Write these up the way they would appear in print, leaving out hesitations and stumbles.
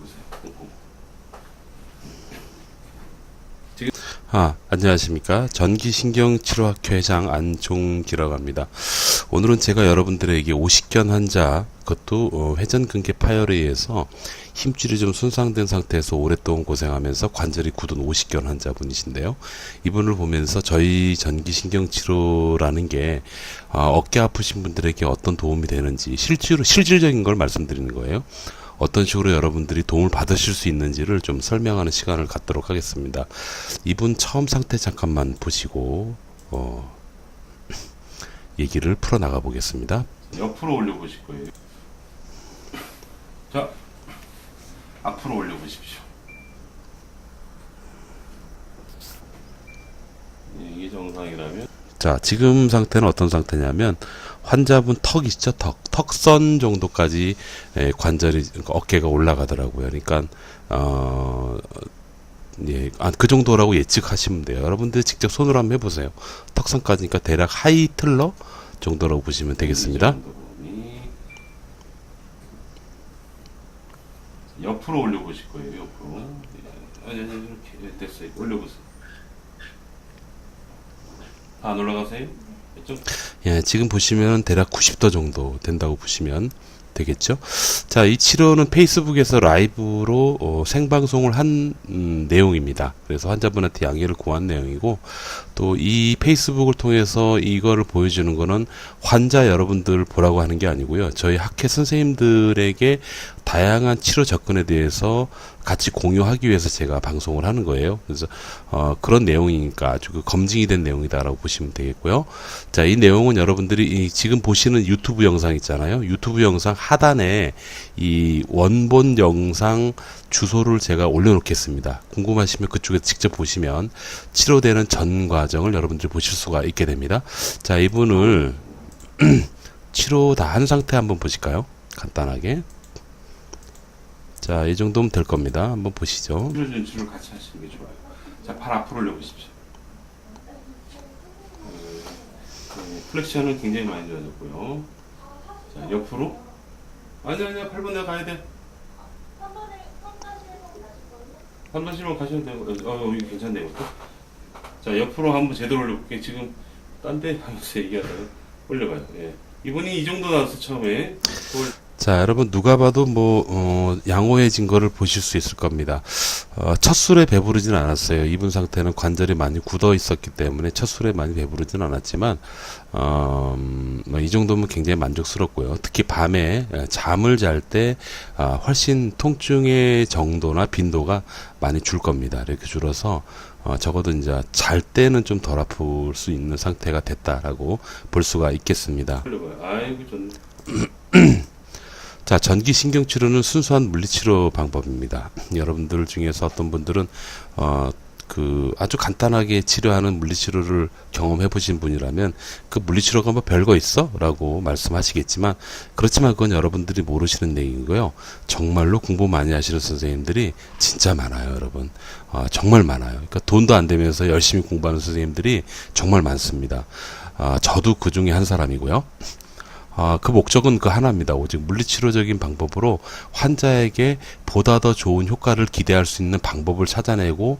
해보세요. 안녕하십니까. 전기신경치료학회 회장 안종기라고 합니다. 오늘은 제가 여러분들에게 오십견 환자, 그것도 회전근개 파열에 의해서 힘줄이 좀 손상된 상태에서 오랫동안 고생하면서 관절이 굳은 오십견 환자분이신데요. 이분을 보면서 저희 전기신경치료라는 게 어깨 아프신 분들에게 어떤 도움이 되는지 실질적인 걸 말씀드리는 거예요. 어떤 식으로 여러분들이 도움을 받으실 수 있는지를 좀 설명하는 시간을 갖도록 하겠습니다. 이분 처음 상태 잠깐만 보시고 얘기를 풀어나가 보겠습니다. 옆으로 올려보실 거예요. 자, 앞으로 올려보십시오. 이게 정상이라면, 자, 지금 상태는 어떤 상태냐면 환자분 턱 있죠? 턱선 정도까지 관절이, 어깨가 올라가더라고요. 그러니까 그 정도라고 예측하시면 돼요. 여러분들 직접 손으로 한번 해보세요. 턱선까지니까 대략 하이 틀러 정도라고 보시면 되겠습니다. 옆으로 올려보실 거예요. 옆으로. 아니, 이렇게 됐어요. 올려보세요. 다 안 올라가세요? 예, 지금 보시면 대략 90도 정도 된다고 보시면 되겠죠. 자, 이 치료는 페이스북에서 라이브로 생방송을 한 내용입니다. 그래서 환자분한테 양해를 구한 내용이고, 또 이 페이스북을 통해서 이거를 보여주는 거는 환자 여러분들 보라고 하는 게 아니고요. 저희 학회 선생님들에게 다양한 치료 접근에 대해서 같이 공유하기 위해서 제가 방송을 하는 거예요. 그래서 그런 내용이니까 아주 검증이 된 내용이다라고 보시면 되겠고요. 자, 이 내용은 여러분들이 지금 보시는 유튜브 영상 있잖아요. 유튜브 영상 하단에 이 원본 영상 주소를 제가 올려놓겠습니다. 궁금하시면 그쪽에 직접 보시면 치료되는 전 과정을 여러분들이 보실 수가 있게 됩니다. 자, 이분을 치료 다 한 상태 한번 보실까요? 간단하게. 자, 이 정도면 될 겁니다. 한번 보시죠. 치료 전치를 같이 하시는 게 좋아요. 자, 팔 앞으로 올려보십시오. 플렉션은 굉장히 많이 좋아졌고요. 자, 옆으로. 아니야, 8번 내가 가야 돼. 한 번씩만 가셔도 되고, 여기 괜찮네요. 자, 옆으로 한번 제대로 올려볼게요. 지금 딴 데 하면서 얘기하다가 올려봐요. 예. 이분이 이 정도 나왔어, 처음에. 자, 여러분 누가 봐도 양호해진 거를 보실 수 있을 겁니다. 첫 술에 배부르진 않았어요. 이분 상태는 관절이 많이 굳어 있었기 때문에 첫 술에 많이 배부르진 않았지만 이 정도면 굉장히 만족스럽고요. 특히 밤에 잠을 잘 때 훨씬 통증의 정도나 빈도가 많이 줄 겁니다. 이렇게 줄어서 적어도 이제 잘 때는 좀 덜 아플 수 있는 상태가 됐다라고 볼 수가 있겠습니다. 아이고 좋네. 자, 전기신경치료는 순수한 물리치료 방법입니다. 여러분들 중에서 어떤 분들은 아주 간단하게 치료하는 물리치료를 경험해 보신 분이라면 그 물리치료가 뭐 별거 있어? 라고 말씀하시겠지만, 그렇지만 그건 여러분들이 모르시는 내용이고요. 정말로 공부 많이 하시는 선생님들이 진짜 많아요, 여러분. 정말 많아요. 그러니까 돈도 안 되면서 열심히 공부하는 선생님들이 정말 많습니다. 저도 그 중에 한 사람이고요. 그 목적은 그 하나입니다. 오직 물리치료적인 방법으로 환자에게 보다 더 좋은 효과를 기대할 수 있는 방법을 찾아내고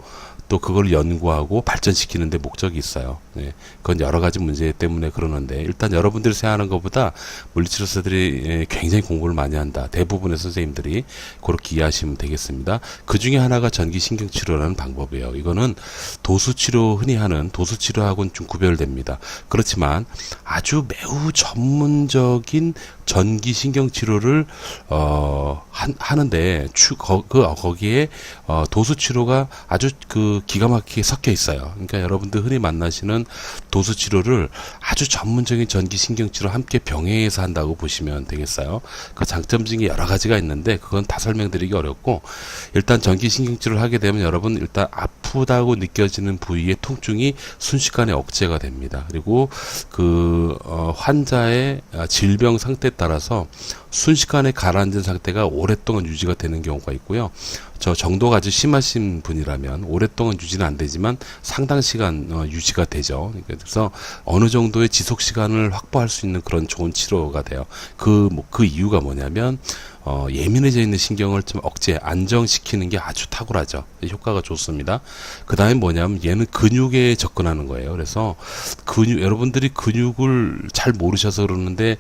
또 그걸 연구하고 발전시키는 데 목적이 있어요. 네. 그건 여러 가지 문제 때문에 그러는데, 일단 여러분들이 생각하는 것보다 물리치료사들이 굉장히 공부를 많이 한다. 대부분의 선생님들이 그렇게 이해하시면 되겠습니다. 그 중에 하나가 전기신경치료라는 방법이에요. 이거는 도수치료, 흔히 하는 도수치료하고는 좀 구별됩니다. 그렇지만 아주 매우 전문적인 전기신경치료를 하는데 거기에 도수치료가 아주 기가 막히게 섞여 있어요. 그러니까 여러분들 흔히 만나시는 도수치료를 아주 전문적인 전기신경치료 함께 병행해서 한다고 보시면 되겠어요. 그 장점적인 게 여러 가지가 있는데 그건 다 설명드리기 어렵고, 일단 전기신경치료를 하게 되면 여러분 일단 아프다고 느껴지는 부위의 통증이 순식간에 억제가 됩니다. 그리고 환자의 질병 상태에 따라서 순식간에 가라앉은 상태가 오랫동안 유지가 되는 경우가 있고요. 저 정도가 아주 심하신 분이라면 오랫동안 유지는 안 되지만 상당 시간 유지가 되죠. 그래서 어느 정도의 지속 시간을 확보할 수 있는 그런 좋은 치료가 돼요. 그 이유가 뭐냐면 예민해져 있는 신경을 좀 억제, 안정시키는 게 아주 탁월하죠. 효과가 좋습니다. 그 다음에 뭐냐면 얘는 근육에 접근하는 거예요. 그래서 여러분들이 근육을 잘 모르셔서 그러는데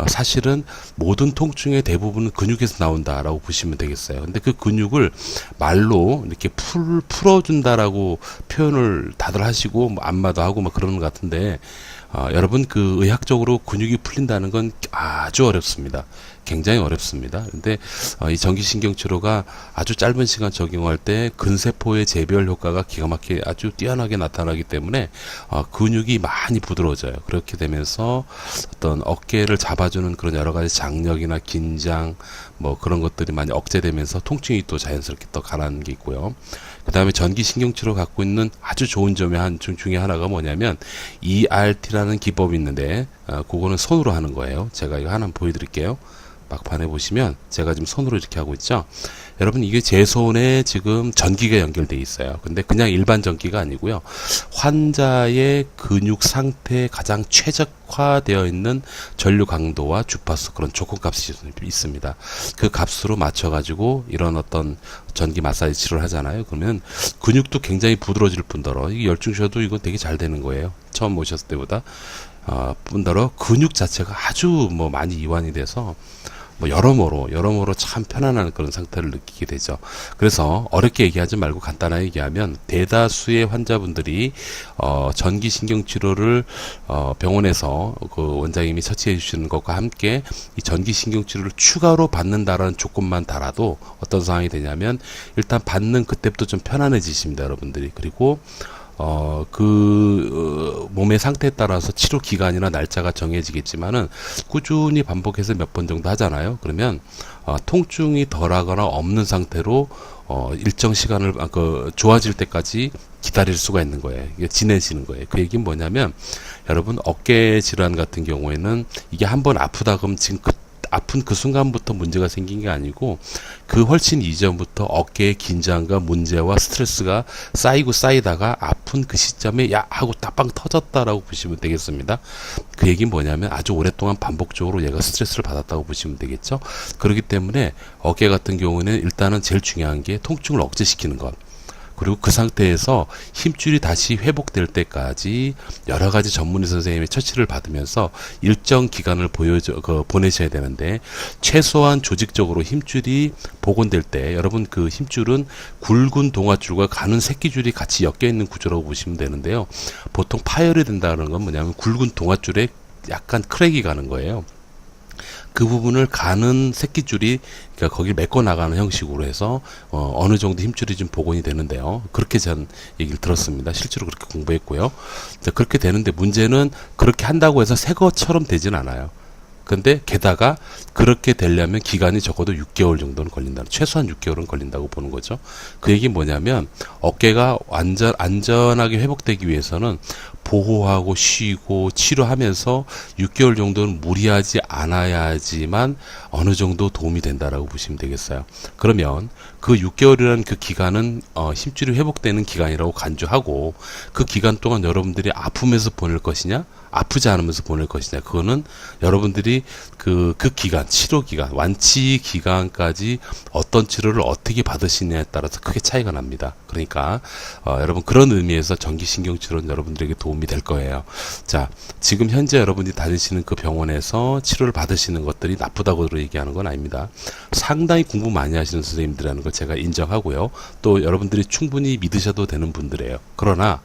사실은 모든 통증의 대부분은 근육에서 나온다라고 보시면 되겠어요. 근데 그 근육을 말로 이렇게 풀어준다라고 표현을 다들 하시고 뭐 안마도 하고 막 그러는 것 같은데 여러분 그 의학적으로 근육이 풀린다는 건 아주 어렵습니다. 굉장히 어렵습니다. 근데 이 전기신경치료가 아주 짧은 시간 적용할 때 근세포의 재별 효과가 기가 막히게 아주 뛰어나게 나타나기 때문에 근육이 많이 부드러워져요. 그렇게 되면서 어떤 어깨를 잡아주는 그런 여러 가지 장력이나 긴장 뭐 그런 것들이 많이 억제되면서 통증이 또 자연스럽게 또 가라앉는 게 있고요. 그 다음에 전기신경치료 갖고 있는 아주 좋은 점이 중에 하나가 뭐냐면 ERT라는 기법이 있는데 그거는 손으로 하는 거예요. 제가 이거 하나 보여드릴게요. 막판에 보시면 제가 지금 손으로 이렇게 하고 있죠. 여러분 이게 제 손에 지금 전기가 연결되어 있어요. 근데 그냥 일반 전기가 아니고요. 환자의 근육 상태에 가장 최적화되어 있는 전류 강도와 주파수 그런 조건값이 있습니다. 그 값으로 맞춰가지고 이런 어떤 전기 마사지 치료를 하잖아요. 그러면 근육도 굉장히 부드러워질 뿐더러 이게 열중셔도 이건 되게 잘 되는 거예요. 처음 오셨을 때보다. 뿐더러 근육 자체가 아주 뭐 많이 이완이 돼서 뭐 여러모로 참 편안한 그런 상태를 느끼게 되죠. 그래서 어렵게 얘기하지 말고 간단하게 얘기하면 대다수의 환자분들이 전기신경치료를 병원에서 그 원장님이 처치해 주시는 것과 함께 이 전기신경치료를 추가로 받는다라는 조건만 달아도 어떤 상황이 되냐면 일단 받는 그때부터 좀 편안해지십니다, 여러분들이. 그리고 몸의 상태에 따라서 치료 기간이나 날짜가 정해지겠지만은 꾸준히 반복해서 몇 번 정도 하잖아요. 그러면 통증이 덜하거나 없는 상태로 일정 시간을 좋아질 때까지 기다릴 수가 있는 거예요. 이게 지내시는 거예요. 그 얘기는 뭐냐면 여러분 어깨 질환 같은 경우에는 이게 한번 아프다 그러면 지금 아픈 그 순간부터 문제가 생긴 게 아니고 그 훨씬 이전부터 어깨의 긴장과 문제와 스트레스가 쌓이다가 아픈 그 시점에 야 하고 따빵 터졌다라고 보시면 되겠습니다. 그 얘기는 뭐냐면 아주 오랫동안 반복적으로 얘가 스트레스를 받았다고 보시면 되겠죠. 그렇기 때문에 어깨 같은 경우는 일단은 제일 중요한 게 통증을 억제시키는 것. 그리고 그 상태에서 힘줄이 다시 회복될 때까지 여러 가지 전문의 선생님의 처치를 받으면서 일정 기간을 보내셔야 되는데 최소한 조직적으로 힘줄이 복원될 때 여러분 그 힘줄은 굵은 동아줄과 가는 새끼줄이 같이 엮여 있는 구조라고 보시면 되는데요. 보통 파열이 된다는 건 뭐냐면 굵은 동아줄에 약간 크랙이 가는 거예요. 그 부분을 가는 새끼줄이 그러니까 거기를 메꿔 나가는 형식으로 해서 어느 정도 힘줄이 좀 복원이 되는데요. 그렇게 전 얘기를 들었습니다. 실제로 그렇게 공부했고요. 그렇게 되는데 문제는 그렇게 한다고 해서 새 것처럼 되진 않아요. 근데 게다가 그렇게 되려면 기간이 적어도 6개월 정도는 걸린다. 최소한 6개월은 걸린다고 보는 거죠. 그 얘기는 뭐냐면 어깨가 안전하게 회복되기 위해서는 보호하고 쉬고 치료하면서 6개월 정도는 무리하지 않아야지만 어느 정도 도움이 된다라고 보시면 되겠어요. 그러면 그 6개월이라는 그 기간은 힘줄이 회복되는 기간이라고 간주하고 그 기간 동안 여러분들이 아프면서 보낼 것이냐 아프지 않으면서 보낼 것이냐 그거는 여러분들이 그 기간 치료 기간 완치 기간까지 어떤 치료를 어떻게 받으시느냐에 따라서 크게 차이가 납니다. 그러니까 여러분 그런 의미에서 전기신경치료는 여러분들에게 도움이 될 거예요. 자, 지금 현재 여러분이 다니시는 그 병원에서 치료를 받으시는 것들이 나쁘다고 얘기하는 건 아닙니다. 상당히 공부 많이 하시는 선생님들이라는 걸 제가 인정하고요. 또 여러분들이 충분히 믿으셔도 되는 분들이에요. 그러나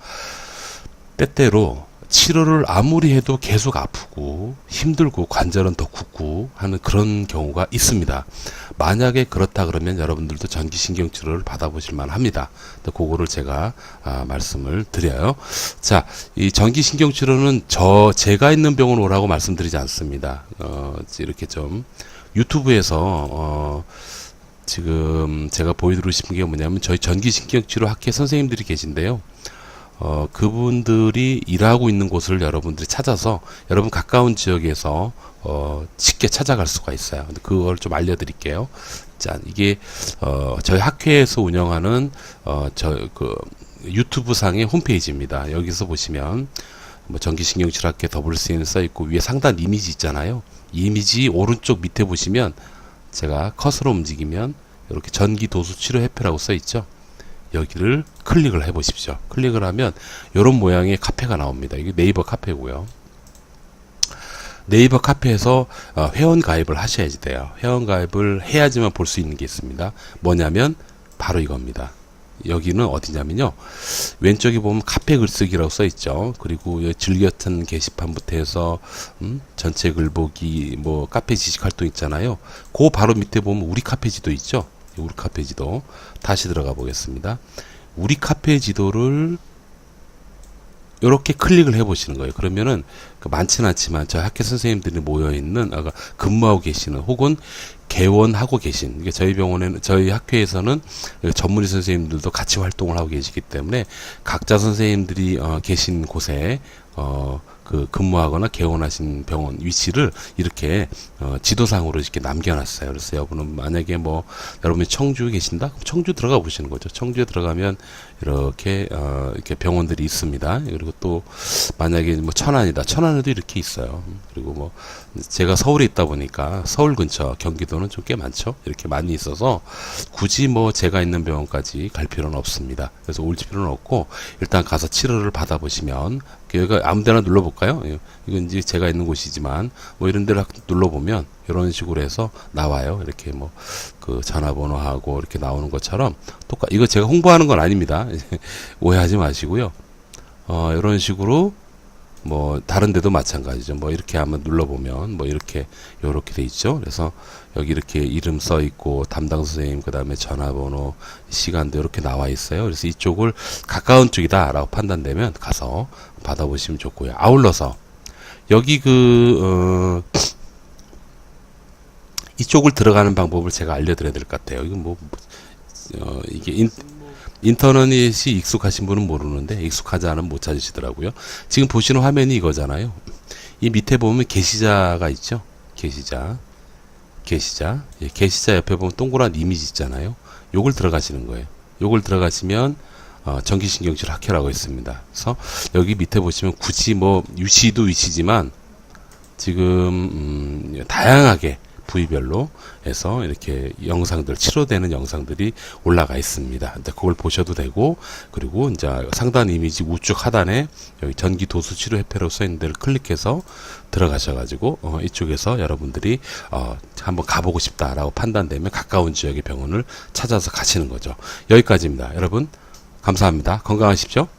때때로 치료를 아무리 해도 계속 아프고 힘들고 관절은 더 굳고 하는 그런 경우가 있습니다. 만약에 그렇다 그러면 여러분들도 전기신경치료를 받아보실 만합니다. 그거를 제가 말씀을 드려요. 자, 이 전기신경치료는 제가 있는 병원 오라고 말씀드리지 않습니다. 이렇게 좀 유튜브에서 지금 제가 보여드리고 싶은 게 뭐냐면 저희 전기신경치료 학회 선생님들이 계신데요. 그분들이 일하고 있는 곳을 여러분들이 찾아서 여러분 가까운 지역에서 쉽게 찾아갈 수가 있어요. 근데 그걸 좀 알려드릴게요. 자, 이게 저희 학회에서 운영하는 유튜브 상의 홈페이지입니다. 여기서 보시면 뭐 전기신경치료학회 WCN 써 있고 위에 상단 이미지 있잖아요. 이 이미지 오른쪽 밑에 보시면 제가 커서로 움직이면 이렇게 전기도수치료협회라고 써 있죠. 여기를 클릭을 해 보십시오. 클릭을 하면 이런 모양의 카페가 나옵니다. 이게 네이버 카페고요. 네이버 카페에서 회원 가입을 하셔야지 돼요. 회원 가입을 해야지만 볼 수 있는 게 있습니다. 뭐냐면 바로 이겁니다. 여기는 어디냐면요, 왼쪽에 보면 카페 글쓰기라고 써 있죠. 그리고 즐겼던 게시판부터 해서 전체 글보기, 뭐 카페 지식 활동 있잖아요. 그 바로 밑에 보면 우리 카페 지도 있죠. 우리 카페 지도 다시 들어가 보겠습니다. 우리 카페 지도를 이렇게 클릭을 해 보시는 거예요. 그러면은 많지는 않지만 저희 학교 선생님들이 모여 있는, 근무하고 계시는 혹은 개원하고 계신, 이게 저희 병원에는, 저희 학회에서는 전문의 선생님들도 같이 활동을 하고 계시기 때문에 각자 선생님들이 계신 곳에 근무하거나 개원하신 병원 위치를 이렇게 지도상으로 이렇게 남겨놨어요. 그래서 여러분은 만약에 뭐 여러분이 청주에 계신다, 그럼 청주 들어가 보시는 거죠. 청주에 들어가면 이렇게 병원들이 있습니다. 그리고 또 만약에 뭐 천안이다, 천안에도 이렇게 있어요. 그리고 뭐 제가 서울에 있다 보니까 서울 근처, 경기도는 좀 꽤 많죠. 이렇게 많이 있어서 굳이 뭐 제가 있는 병원까지 갈 필요는 없습니다. 그래서 올 필요는 없고 일단 가서 치료를 받아보시면, 여기가 아무데나 눌러볼까요? 이건 이제 제가 있는 곳이지만 뭐 이런 데를 눌러보면 이런 식으로 해서 나와요. 이렇게 뭐 전화번호하고 이렇게 나오는 것처럼 이거 제가 홍보하는 건 아닙니다. 오해하지 마시고요. 이런 식으로 뭐 다른 데도 마찬가지죠. 뭐 이렇게 한번 눌러보면 뭐 이렇게 요렇게 돼 있죠. 그래서 여기 이렇게 이름 써 있고 담당 선생님, 그 다음에 전화번호, 시간도 이렇게 나와 있어요. 그래서 이쪽을 가까운 쪽이다 라고 판단되면 가서 받아보시면 좋고요. 아울러서 여기 이쪽을 들어가는 방법을 제가 알려드려야 될 것 같아요. 이건 이게 인터넷이 익숙하신 분은 모르는데 옆에 않으면 못 찾으시더라고요. 지금 보시는 화면이 이거잖아요. 이 밑에 보면 게시자가 있죠. 게시자. 예, 게시자 옆에 보면 동그란 이미지 있잖아요. 요걸 들어가시는 거예요. 요걸 들어가시면 전기신경치료 학회라고 있습니다. 그래서 여기 밑에 보시면 굳이 뭐 위치도 위치지만 지금 다양하게 부위별로 해서 이렇게 영상들, 치료되는 영상들이 올라가 있습니다. 그걸 보셔도 되고, 그리고 이제 상단 이미지 우측 하단에 여기 전기도수치료협회로 써 있는 데를 클릭해서 들어가셔가지고 이쪽에서 여러분들이 한번 가보고 싶다라고 판단되면 가까운 지역의 병원을 찾아서 가시는 거죠. 여기까지입니다. 여러분 감사합니다. 건강하십시오.